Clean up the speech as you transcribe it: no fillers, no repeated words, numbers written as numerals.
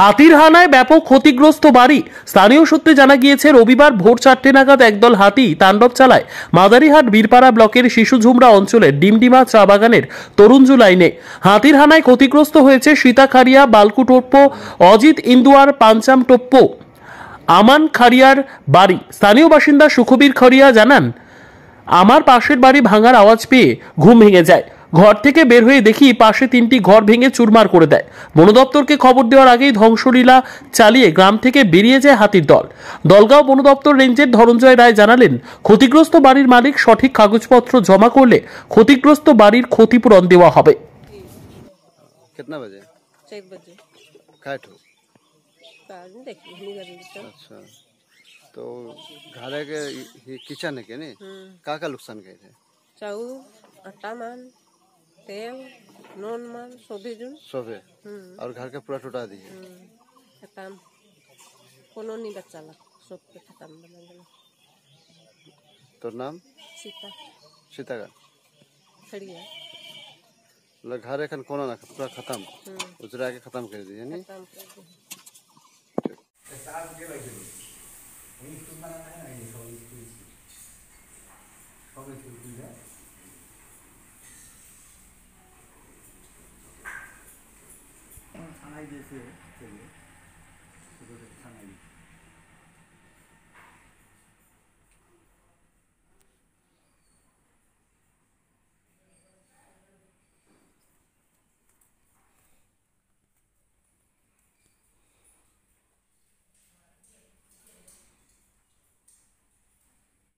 হাতির হানায় ব্যাপক ক্ষতিগ্রস্ত বাড়ি। স্থানীয় সূত্রে জানা গিয়েছে রবিবার ভোর 4টে নাগাদ একদল হাতি তাণ্ডব চালায় মাদারিহাট বীরপাড়া ব্লকের শিশুঝুমরা অঞ্চলের ডিমডিমা চা বাগানের তরুঞ্জু লাইনে। হাতির হানায় ক্ষতিগ্রস্ত হয়েছে সীতাখারিয়া, বালকুটোপ্প, অজিত ইন্দুয়ার, পাঞ্চাম টোপ্প, আমান খারিয়ার বাড়ি। স্থানীয় বাসিন্দা সুখবীর খরিয়া জানান, আমার পাশের বাড়ি ভাঙার আওয়াজ পেয়ে ঘুম ভেঙে যায়। ঘর থেকে বের হয়ে দেখি পাশে 3টি ঘর ভেঙে চুরমার করে দেয়। বন দপ্তরকে খবর দেওয়ার আগেই ধ্বংসলীলা চালিয়ে গ্রাম থেকে বেরিয়ে যায় হাতির দল। দলগাঁও বন দপ্তর রেঞ্জের ধনঞ্জয় রায় জানালেন, ক্ষতিগ্রস্ত বাড়ির মালিক সঠিক কাগজপত্র জমা করলে ক্ষতিগ্রস্ত বাড়ির ক্ষতিপূরণ দেওয়া হবে। कितना बजे? 4 बजे। काय ठो? अच्छा, तो घर के किचन है क्या नहीं? का नुकसान गए थे? चाउर, आटा मान, तेल, नून मान, सोबे जुन। सोबे। और घर के पूरा टूटा दिए। खत्म। कोनो नहीं बच्चा लग, सब के खत्म बना दिया। तो नाम? सीता। सीता का? खड़िया। घर एखन कोनो ना पूरा खत्म। उजरा के खत्म कर दिए नहीं? खत्म कर दिया। থানায় গিয়েছে থানায়